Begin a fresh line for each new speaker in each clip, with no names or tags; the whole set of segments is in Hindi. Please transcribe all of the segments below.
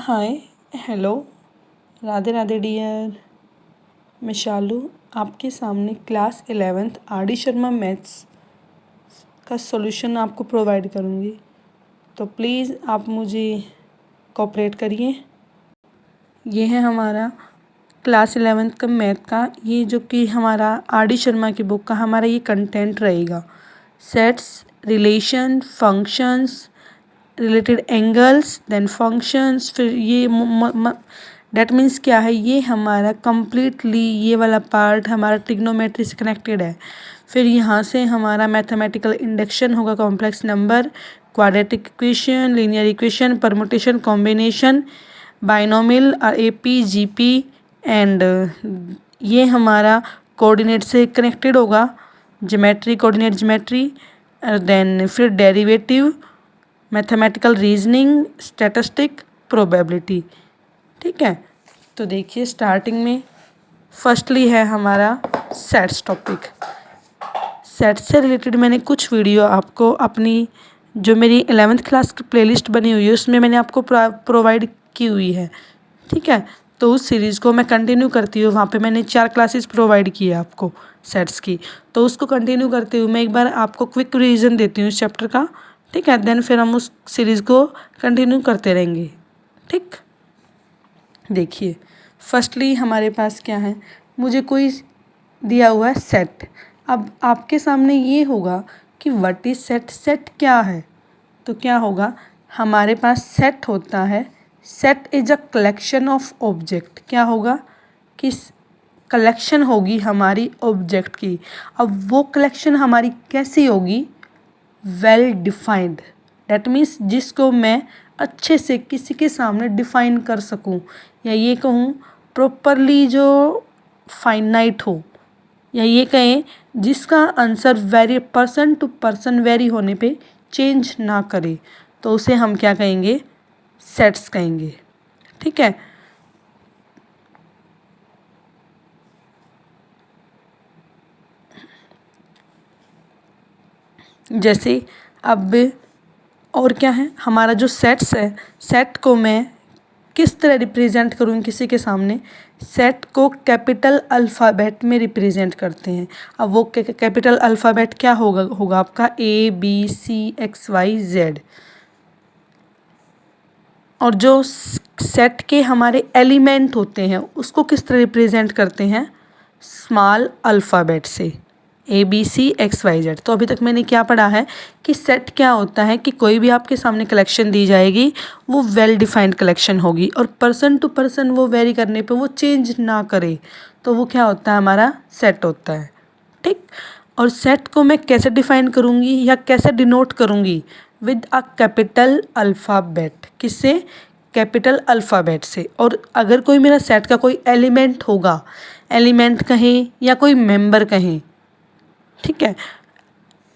हाय, हेलो, राधे राधे डियर। मैं शालू आपके सामने class 11th R D Sharma maths का सॉल्यूशन आपको प्रोवाइड करूँगी। तो प्लीज़ आप मुझे कोऑपरेट करिए। ये है हमारा क्लास 11th का मैथ का, ये जो कि हमारा आर डी शर्मा की बुक का हमारा ये कंटेंट रहेगा। Sets, relation, functions, related angles, then functions, फिर ये डेट मीन्स क्या है, ये हमारा कम्प्लीटली ये वाला पार्ट हमारा ट्रिग्नोमेट्री से कनेक्टेड है। फिर यहाँ से हमारा मैथमेटिकल इंडक्शन होगा, complex number, quadratic equation, linear equation, permutation, combination, binomial, AP, GP and ये हमारा कोऑर्डिनेट से कनेक्टेड होगा, ज्योमेट्री, कोऑर्डिनेट ज्योमेट्री, देन फिर derivative, mathematical reasoning, statistic, probability. ठीक है, तो देखिए स्टार्टिंग में फर्स्टली है हमारा सेट्स टॉपिक। सेट से रिलेटेड मैंने कुछ वीडियो आपको अपनी जो मेरी 11th क्लास की प्लेलिस्ट बनी हुई है उसमें मैंने आपको प्रोवाइड की हुई है। ठीक है, तो उस सीरीज़ को मैं कंटिन्यू करती हूँ। वहाँ पे मैंने 4 क्लासेस प्रोवाइड की है आपको सेट्स की, तो उसको कंटिन्यू करते हुए मैं एक बार आपको क्विक रिवीजन देती हूँ इस चैप्टर का। ठीक है, देन फिर हम उस सीरीज़ को कंटिन्यू करते रहेंगे। ठीक, देखिए फर्स्टली हमारे पास क्या है, मुझे कोई दिया हुआ है सेट। अब आपके सामने ये होगा कि व्हाट इज सेट, सेट क्या है। तो क्या होगा, हमारे पास सेट होता है, set is a collection of object. क्या होगा कि कलेक्शन होगी हमारी ऑब्जेक्ट की। अब वो कलेक्शन हमारी कैसी होगी, वेल डिफाइंड, डैट मीन्स जिसको मैं अच्छे से किसी के सामने डिफाइन कर सकूं, या ये कहूँ प्रॉपरली जो फाइनाइट हो, या ये कहें जिसका answer vary person to person vary होने पे चेंज ना करे, तो उसे हम क्या कहेंगे, सेट्स कहेंगे। ठीक है, जैसे अब और क्या है, हमारा जो सेट्स है, सेट को मैं किस तरह रिप्रेजेंट करूँ किसी के सामने, सेट को कैपिटल अल्फ़ाबेट में रिप्रेजेंट करते हैं। अब वो कैपिटल अल्फ़ाबेट क्या होगा आपका ABCXYZ। और जो सेट के हमारे एलिमेंट होते हैं उसको किस तरह रिप्रेजेंट करते हैं, स्मॉल अल्फ़ाबेट से, ABCXYZ। तो अभी तक मैंने क्या पढ़ा है कि सेट क्या होता है कि कोई भी आपके सामने कलेक्शन दी जाएगी वो वेल डिफाइंड कलेक्शन होगी, और पर्सन टू पर्सन वो वेरी करने पे वो चेंज ना करे, तो वो क्या होता है, हमारा सेट होता है। ठीक, और सेट को मैं कैसे डिफाइन करूँगी या कैसे डिनोट करूँगी, विद अ कैपिटल अल्फ़ाबेट। किससे, कैपिटल अल्फ़ाबेट से। और अगर कोई मेरा सेट का कोई एलिमेंट होगा, एलिमेंट कहें या कोई मेंबर कहें, ठीक है,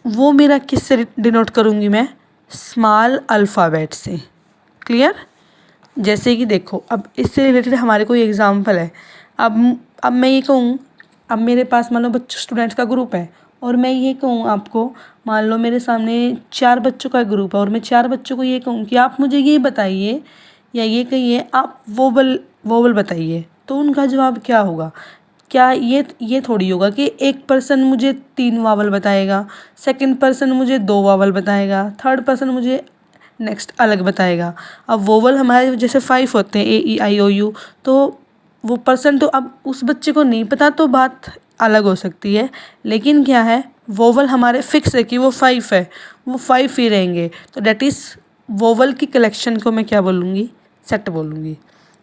वो मेरा किससे डिनोट करूँगी मैं, स्मॉल अल्फ़ाबेट से। क्लियर, जैसे कि देखो अब इससे रिलेटेड हमारे कोई एग्जांपल है। अब मैं ये कहूँ, अब मेरे पास मान लो बच्चों स्टूडेंट्स का ग्रुप है, और मैं ये कहूँ आपको, मान लो मेरे सामने 4 बच्चों का ग्रुप है, और मैं 4 बच्चों को ये कहूँ कि आप मुझे ये बताइए या ये कहिए आप वोवल बताइए, तो उनका जवाब क्या होगा, क्या ये थोड़ी होगा कि एक पर्सन मुझे 3 वावल बताएगा, सेकंड पर्सन मुझे 2 वावल बताएगा, थर्ड पर्सन मुझे नेक्स्ट अलग बताएगा। अब वोवल हमारे जैसे 5 होते हैं, AEIOU, तो वो पर्सन तो अब उस बच्चे को नहीं पता तो बात अलग हो सकती है, लेकिन क्या है, वोवल हमारे फिक्स है कि वो 5 है, वो 5 ही रहेंगे। तो डैट इज़ वोवल की कलेक्शन को मैं क्या बोलूँगी, सेट बोलूँगी।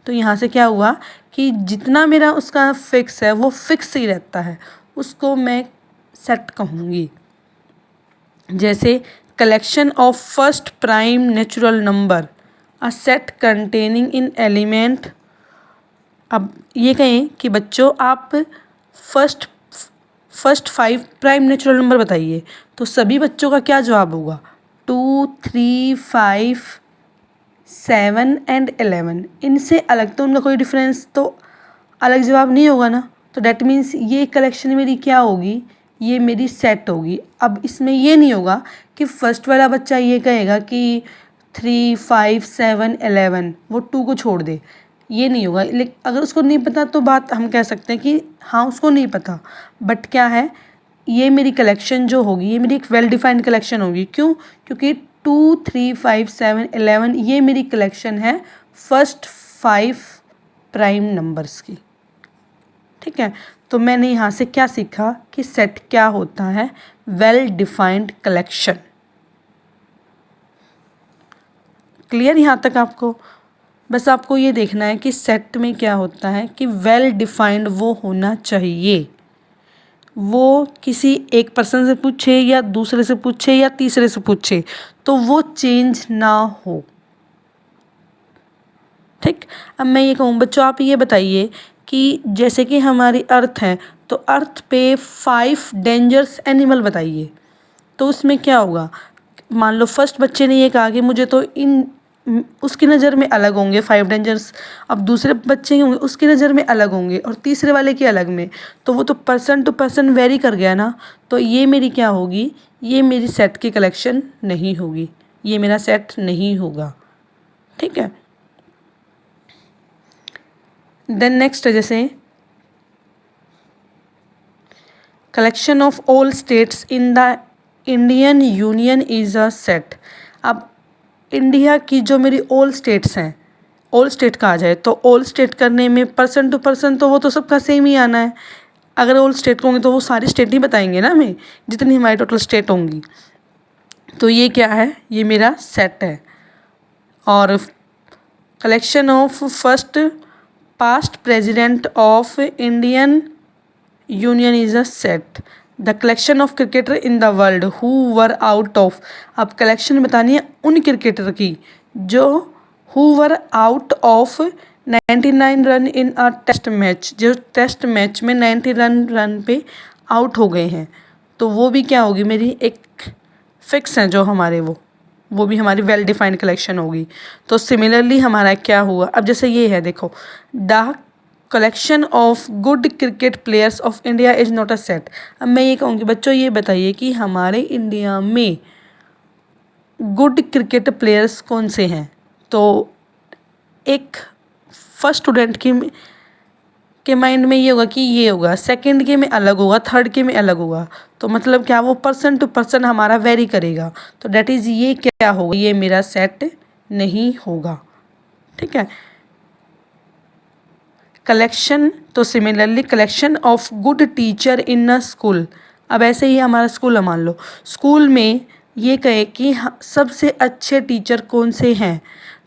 तो यहाँ से क्या हुआ कि जितना मेरा उसका फिक्स है वो फिक्स ही रहता है, उसको मैं सेट कहूँगी। जैसे collection of first prime natural number, a set containing in element. अब ये कहें कि बच्चों आप फर्स्ट 5 प्राइम नेचुरल नंबर बताइए, तो सभी बच्चों का क्या जवाब होगा, 2, 3, 5, 7 एंड 11। इनसे अलग तो उनका कोई डिफरेंस तो अलग जवाब नहीं होगा ना। तो डैट मीन्स ये कलेक्शन मेरी क्या होगी, ये मेरी सेट होगी। अब इसमें ये नहीं होगा कि फर्स्ट वाला बच्चा ये कहेगा कि 3, 5, 7, 11, वो 2 को छोड़ दे, ये नहीं होगा। लेकिन अगर उसको नहीं पता तो बात हम कह सकते हैं कि हाँ उसको नहीं पता, बट क्या है, ये मेरी कलेक्शन जो होगी ये मेरी एक वेल डिफाइंड कलेक्शन होगी। क्यों? क्योंकि 2, 3, 5, 7, 11 ये मेरी कलेक्शन है फर्स्ट 5 प्राइम नंबर्स की। ठीक है, तो मैंने यहाँ से क्या सीखा कि सेट क्या होता है, वेल डिफाइंड कलेक्शन। क्लियर यहाँ तक आपको? बस आपको ये देखना है कि सेट में क्या होता है कि वेल डिफाइंड वो होना चाहिए, वो किसी एक पर्सन से पूछे या दूसरे से पूछे या तीसरे से पूछे तो वो चेंज ना हो। ठीक, अब मैं ये कहूँ बच्चों, आप ये बताइए कि जैसे कि हमारी अर्थ है तो अर्थ पे 5 डेंजरस एनिमल बताइए, तो उसमें क्या होगा, मान लो फर्स्ट बच्चे ने ये कहा कि मुझे तो इन उसकी नज़र में अलग होंगे 5 डेंजर्स, अब दूसरे बच्चे होंगे उसकी नज़र में अलग होंगे और तीसरे वाले के अलग में, तो वो तो पर्सन टू पर्सन वेरी कर गया ना। तो ये मेरी क्या होगी, ये मेरी सेट की कलेक्शन नहीं होगी, ये मेरा सेट नहीं होगा। ठीक है, देन नेक्स्ट जैसे collection of all states in the Indian union is a set. अब इंडिया की जो मेरी ऑल स्टेट्स हैं, ऑल स्टेट कहा जाए तो ऑल स्टेट करने में पर्सन टू पर्सन तो वो तो सबका सेम ही आना है। अगर ऑल स्टेट होंगे तो वो सारी स्टेट ही बताएंगे ना हमें, जितनी हमारी टोटल स्टेट होंगी। तो ये क्या है, ये मेरा सेट है। और collection of first past president of Indian union is a set. The collection of cricketer in the world who were out of. अब कलेक्शन बतानी है उन क्रिकेटर की जो who were out of 99 run in a test match, जो टेस्ट मैच में 90 रन पे आउट हो गए हैं, तो वो भी क्या होगी, मेरी एक फिक्स हैं जो हमारे वो भी हमारी वेल डिफाइंड कलेक्शन होगी। तो सिमिलरली हमारा क्या हुआ, अब जैसे ये है देखो, the collection of good cricket players of India is not a set. अब मैं ये कहूँगी बच्चों ये बताइए कि हमारे इंडिया में गुड क्रिकेट प्लेयर्स कौन से हैं। तो एक फर्स्ट स्टूडेंट के माइंड में ये होगा कि ये होगा, सेकंड के में अलग होगा, थर्ड के में अलग होगा, तो मतलब क्या वो पर्सन टू पर्सन हमारा वेरी करेगा। तो डेट इज़ ये क्या होगा, ये मेरा सेट नहीं होगा। ठीक है, कलेक्शन, तो similarly collection of good teacher in a school. अब ऐसे ही हमारा स्कूल है, मान लो स्कूल में ये कहे कि सबसे अच्छे टीचर कौन से हैं,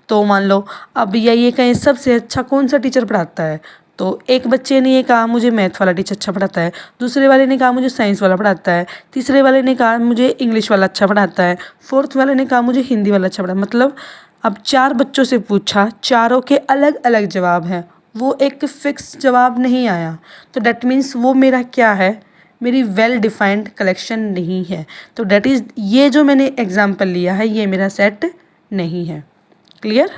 तो मान लो अब या ये कहें सबसे अच्छा कौन सा टीचर पढ़ाता है, तो एक बच्चे ने ये कहा मुझे मैथ वाला टीचर अच्छा पढ़ाता है, दूसरे वाले ने कहा मुझे साइंस वाला पढ़ाता है, तीसरे वाले ने कहा मुझे इंग्लिश वाला अच्छा पढ़ाता है, फोर्थ वाले ने कहा मुझे हिंदी वाला अच्छा पढ़ा। मतलब अब 4 बच्चों से पूछा, चारों के अलग अलग जवाब हैं, वो एक फिक्स जवाब नहीं आया, तो डैट मीन्स वो मेरा क्या है, मेरी वेल डिफाइंड कलेक्शन नहीं है। तो डैट इज़ ये जो मैंने एग्जाम्पल लिया है ये मेरा सेट नहीं है। क्लियर?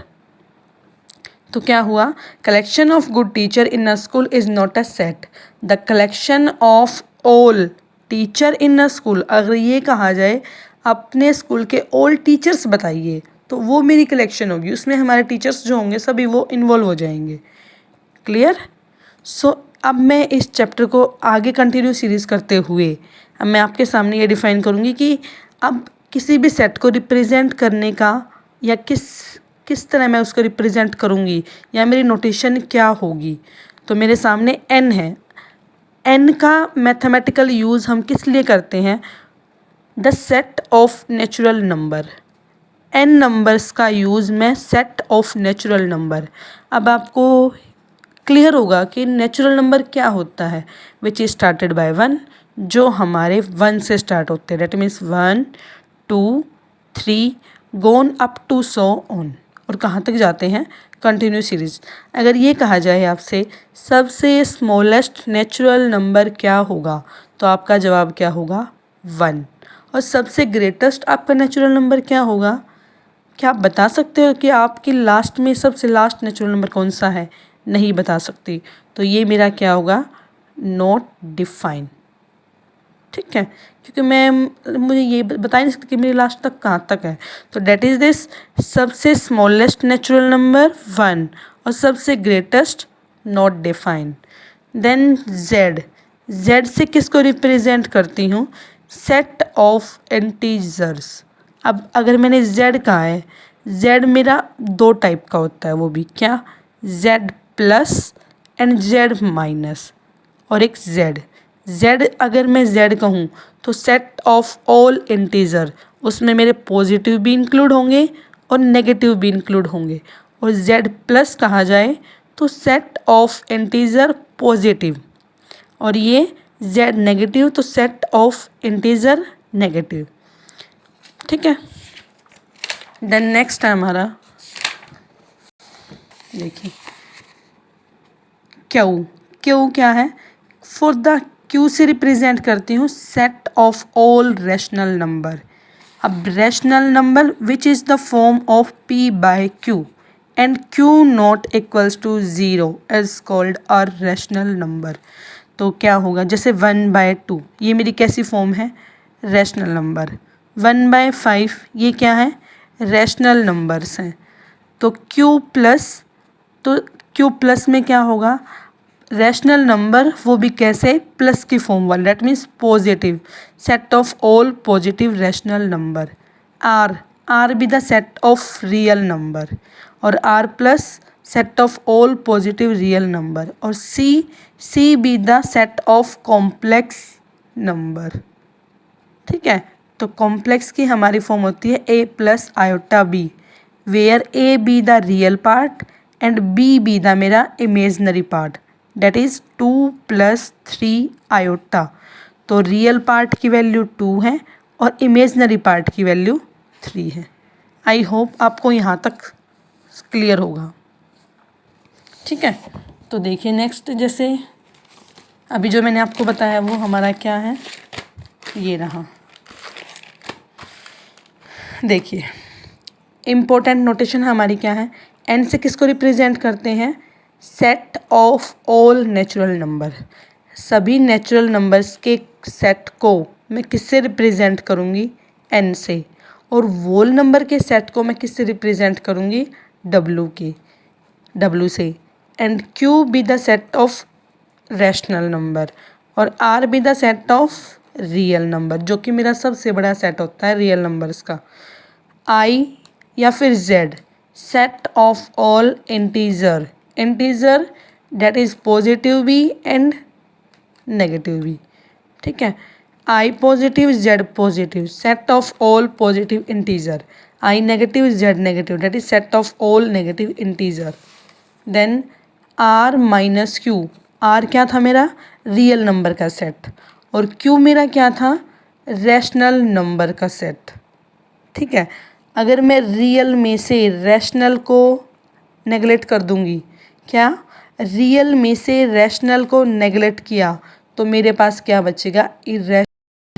तो क्या हुआ, collection of good teacher in a school is not a set. The collection of all teacher in a school, अगर ये कहा जाए अपने स्कूल के ऑल टीचर्स बताइए तो वो मेरी कलेक्शन होगी, उसमें हमारे टीचर्स जो होंगे सभी वो इन्वॉल्व हो जाएंगे। क्लियर? सो अब मैं इस चैप्टर को आगे कंटिन्यू सीरीज़ करते हुए अब मैं आपके सामने ये डिफ़ाइन करूँगी कि अब किसी भी सेट को रिप्रेजेंट करने का या किस तरह मैं उसको रिप्रेजेंट करूँगी या मेरी नोटेशन क्या होगी। तो मेरे सामने n है, n का मैथमेटिकल यूज़ हम किस लिए करते हैं, the set of natural number. n numbers का यूज़ मैं सेट ऑफ नेचुरल नंबर। अब आपको क्लियर होगा कि नेचुरल नंबर क्या होता है, विच इज स्टार्टेड बाय 1, जो हमारे 1 से स्टार्ट होते हैं, that means 1 2 3 gone up to so on, और कहाँ तक जाते हैं, कंटिन्यू सीरीज। अगर ये कहा जाए आपसे सबसे स्मॉलेस्ट नेचुरल नंबर क्या होगा, तो आपका जवाब क्या होगा, 1। और सबसे ग्रेटेस्ट आपका नेचुरल नंबर क्या होगा, क्या आप बता सकते हो कि आपकी लास्ट में सबसे लास्ट नेचुरल नंबर कौन सा है, नहीं बता सकती। तो ये मेरा क्या होगा, नॉट डिफाइन। ठीक है, क्योंकि मुझे ये बता नहीं सकती कि मेरी लास्ट तक कहाँ तक है। तो डेट इज़ दिस, सबसे स्मॉलेस्ट नेचुरल नंबर 1 और सबसे greatest not defined. Then Z से किसको रिप्रेजेंट करती हूँ, सेट ऑफ इंटीजर्स। अब अगर मैंने जेड कहा है, जेड मेरा दो टाइप का होता है, वो भी क्या, Z plus and Z minus, और एक जेड अगर मैं जेड कहूँ तो सेट ऑफ ऑल इंटीजर, उसमें मेरे पॉजिटिव भी इंक्लूड होंगे और नेगेटिव भी इंक्लूड होंगे। और जेड प्लस कहा जाए तो सेट ऑफ इंटीजर पॉजिटिव, और ये जेड नेगेटिव तो सेट ऑफ इंटीजर नेगेटिव। ठीक है, देन नेक्स्ट है हमारा, देखिए क्यू क्या है, फॉर द क्यू से रिप्रेजेंट करती हूँ set of all rational number. अब rational number which is the form of p by q and q not equals to 0 is called a rational number. तो क्या होगा, जैसे 1/2 ये मेरी कैसी फॉर्म है, रैशनल नंबर। 1/5 ये क्या है, रैशनल नंबर्स हैं। तो q प्लस, तो q प्लस में क्या होगा, रैशनल नंबर, वो भी कैसे, प्लस की फॉर्म वाला, that means positive, set of all positive rational number. R be the set of real number, और R plus set of all positive real number. और C be the set of complex number. ठीक है, तो कॉम्प्लेक्स की हमारी फॉर्म होती है a plus iota b, where a be the real part and b be the मेरा imaginary part, that is 2 + 3 iota. तो रियल पार्ट की वैल्यू 2 है और इमेजनरी पार्ट की वैल्यू 3 है। आई होप आपको यहाँ तक क्लियर होगा। ठीक है, तो देखिए नेक्स्ट, जैसे अभी जो मैंने आपको बताया वो हमारा क्या है, ये रहा। देखिए इम्पोर्टेंट नोटेशन हमारी क्या है, एन से किसको रिप्रेजेंट करते हैं, set of all natural number. सभी नेचुरल नंबर्स के सेट को मैं किससे रिप्रेजेंट करूँगी, एन से। और वोल नंबर के सेट को मैं किससे रिप्रेजेंट करूँगी, डब्लू से। And Q be the set of rational number, और R be the set of real number, जो कि मेरा सबसे बड़ा सेट होता है रियल नंबर्स का। आई या फिर Z, set of all integer that is positive भी एंड नेगेटिव भी। ठीक है, I positive Z positive, set of all positive integer. I negative Z negative, that is set of all negative integer. Then R minus Q, R क्या था मेरा, रियल नंबर का सेट, और क्यू मेरा क्या था, रैशनल नंबर का सेट। ठीक है, अगर मैं रियल में से रैशनल को नेगलेक्ट कर दूंगी, क्या, रियल में से रैशनल को नेगलेक्ट किया, तो मेरे पास क्या बचेगा,